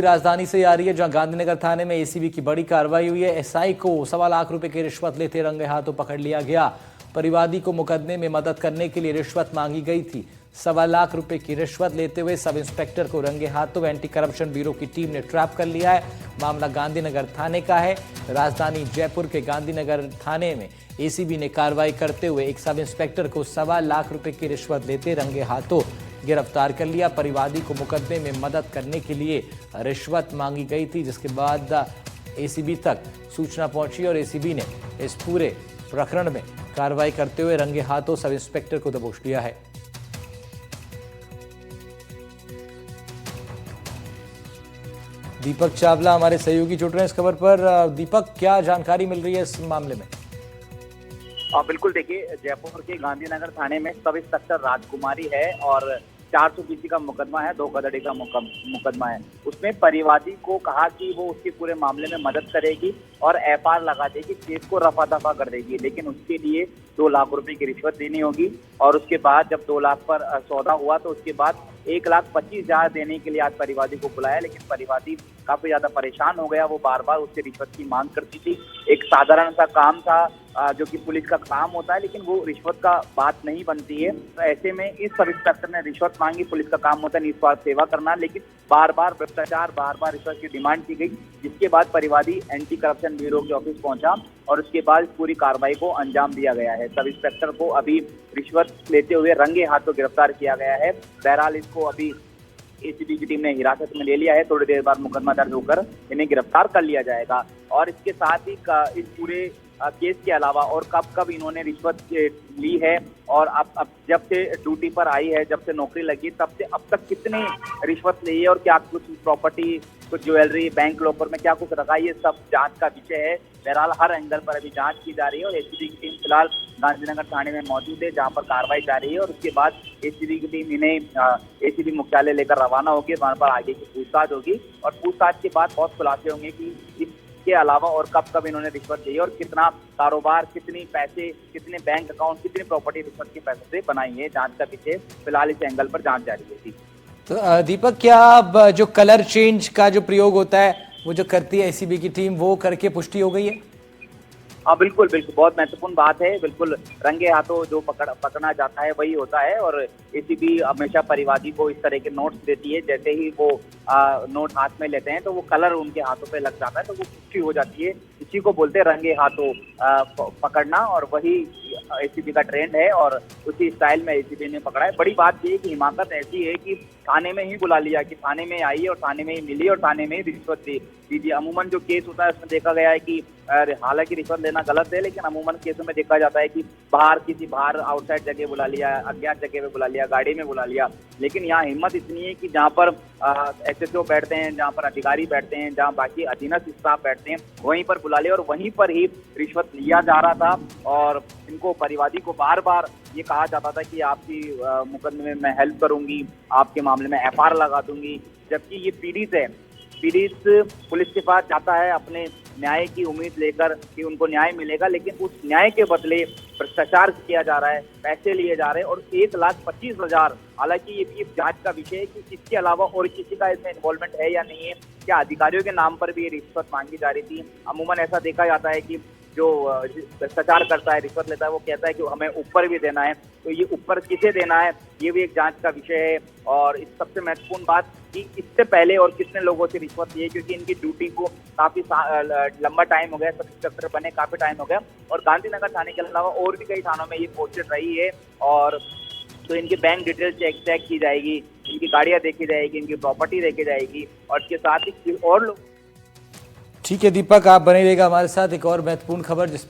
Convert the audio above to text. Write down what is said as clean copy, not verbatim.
राजधानी से आ रही है, जहां गांधीनगर थाने में एसीबी की बड़ी कार्रवाई हुई है। एसआई को 1.25 लाख की रिश्वत लेते रंगे हाथों पकड़ लिया गया। परिवादी को मुकदमे में मदद करने के लिए रिश्वत मांगी गई थी। 1.25 लाख की रिश्वत लेते हुए सब इंस्पेक्टर को रंगे हाथों एंटी करप्शन ब्यूरो की टीम ने ट्रैप कर लिया है। मामला गांधीनगर थाने का है। राजधानी जयपुर के गांधीनगर थाने में एसीबी ने कार्रवाई करते हुए एक सब इंस्पेक्टर को 1.25 लाख की रिश्वत लेते रंगे हाथों गिरफ्तार कर लिया। परिवादी को मुकदमे में मदद करने के लिए रिश्वत मांगी गई थी, जिसके बाद एसीबी तक सूचना पहुंची और एसीबी ने इस पूरे प्रकरण में कार्रवाई करते हुए रंगे हाथों सब इंस्पेक्टर को दबोच लिया है। दीपक चावला हमारे सहयोगी जुड़ रहे हैं इस खबर पर। दीपक, क्या जानकारी मिल रही है इस मामले में? बिल्कुल, देखिए, जयपुर के गांधीनगर थाने में सब इंस्पेक्टर राजकुमारी है और 420 का मुकदमा है, 2 गधड़ी का मुकदमा है। उसमें परिवादी को कहा कि वो उसके पूरे मामले में मदद करेगी और एफआईआर लगा देगी, केस को रफा दफा कर देगी, लेकिन उसके लिए 2 लाख रुपए की रिश्वत देनी होगी। और उसके बाद जब 2 लाख पर सौदा हुआ तो उसके बाद 1,25,000 देने के लिए आज परिवादी को बुलाया, लेकिन परिवादी काफी ज्यादा परेशान हो गया। वो बार बार उससे रिश्वत की मांग करती थी। एक साधारण सा काम था जो कि पुलिस का काम होता है, लेकिन वो रिश्वत का बात नहीं बनती है। तो ऐसे में इस सब इंस्पेक्टर ने रिश्वत मांगी। पुलिस का काम होता है निस्वार्थ सेवा करना, लेकिन बार बार भ्रष्टाचार, बार बार रिश्वत की डिमांड की गई, जिसके बाद परिवादी एंटी करप्शन ब्यूरो के ऑफिस पहुंचा और उसके बाद पूरी कार्रवाई को अंजाम दिया गया है। सब इंस्पेक्टर को अभी रिश्वत लेते हुए रंगे हाथों गिरफ्तार किया गया है। बहरहाल इसको अभी एसीबी की टीम ने हिरासत में ले लिया है। थोड़ी देर बाद मुकदमा दर्ज होकर इन्हें गिरफ्तार कर लिया जाएगा। और इसके साथ ही इस पूरे केस के अलावा और कब कब इन्होंने रिश्वत ली है और अब जब से ड्यूटी पर आई है, जब से नौकरी लगी, तब से अब तक कितनी रिश्वत ली है और क्या कुछ प्रॉपर्टी, कुछ ज्वेलरी, बैंक लॉकर में क्या कुछ रखा है, ये सब जांच का विषय है। बहरहाल हर एंगल पर अभी जांच की जा रही है और एसीबी की टीम फिलहाल गांधीनगर थाने में मौजूद है, जहां पर कार्रवाई जारी है। और उसके बाद एसीबी की टीम इन्हें एसीबी मुख्यालय लेकर रवाना होगी। वहां पर आगे की पूछताछ होगी और पूछताछ के बाद बहुत खुलासे होंगे कि इसके अलावा और कब कब इन्होंने रिश्वत दी और कितना कारोबार, कितनी पैसे, कितने बैंक अकाउंट, कितनी प्रॉपर्टी रिश्वत के पैसे से बनाई है। जांच का विषय फिलहाल इस एंगल पर जांच जारी है। तो दीपक, क्या अब जो कलर चेंज का जो प्रयोग होता है वो जो करती है एसीबी की टीम, वो करके पुष्टि हो गई है? हाँ, बिल्कुल बिल्कुल, बहुत महत्वपूर्ण बात है। बिल्कुल, रंगे हाथों जो पकड़ना जाता है वही होता है और एसीबी हमेशा परिवादी को इस तरह के नोट्स देती है। जैसे ही वो नोट हाथ में लेते हैं तो वो कलर उनके हाथों पे लग जाता है, तो वो पुष्टि हो जाती है। इसी को बोलते हैं रंगे हाथों पकड़ना और वही एसीबी का ट्रेंड है और उसी स्टाइल में एसीबी ने पकड़ा है। बड़ी बात ये है कि हिमाकत ऐसी है कि थाने में ही बुला लिया, कि थाने में आई और थाने में ही मिली और थाने में ही रिश्वत दी। अमूमन जो केस होता है उसमें देखा गया है कि हालांकि रिश्वत लेना गलत है, लेकिन अमूमन केसों में देखा जाता है कि बाहर आउटसाइड जगह बुला लिया, अज्ञात जगह पे बुला लिया, गाड़ी में बुला लिया। लेकिन यहाँ हिम्मत इतनी है कि जहाँ पर एसएचओ बैठते हैं, जहाँ पर अधिकारी बैठते हैं, जहाँ बाकी अधीनस्थ स्टाफ बैठते हैं, वहीं पर बुला लिया और वहीं पर ही रिश्वत लिया जा रहा था। और इनको, परिवादी को बार बार ये कहा जाता था कि आपकी मुकदमे में मैं हेल्प करूंगी, आपके मामले में एफआईआर लगा दूंगी, जबकि ये पीड़ित है। पीड़ित पुलिस के पास जाता है अपने न्याय की उम्मीद लेकर कि उनको न्याय मिलेगा, लेकिन उस न्याय के बदले भ्रष्टाचार किया जा रहा है, पैसे लिए जा रहे हैं और 1,25,000। हालांकि ये भी जांच का विषय है कि इसके अलावा और किसी का इसमें इन्वॉल्वमेंट है या नहीं है। क्या अधिकारियों के नाम पर भी ये रिश्वत मांगी जा रही थी? अमूमन ऐसा देखा जाता है कि जो भ्रष्टाचार करता है, रिश्वत लेता है, वो कहता है कि हमें ऊपर भी देना है। तो ये ऊपर किसे देना है, ये भी एक जांच का विषय है। और इस सबसे महत्वपूर्ण बात कि इससे पहले और कितने लोगों से रिश्वत ली है, क्योंकि इनकी ड्यूटी को काफी लंबा टाइम हो गया, सब इंस्पेक्टर बने काफी टाइम हो गया और गांधीनगर थाने के अलावा और भी कई थानों में ये पोस्टेड रही है। और तो इनकी बैंक डिटेल चेक की जाएगी, इनकी गाड़ियां देखी जाएगी, इनकी प्रॉपर्टी देखी जाएगी और इसके साथ ही और लोग। ठीक है दीपक, आप बने रहिएगा हमारे साथ। एक और महत्वपूर्ण खबर जिस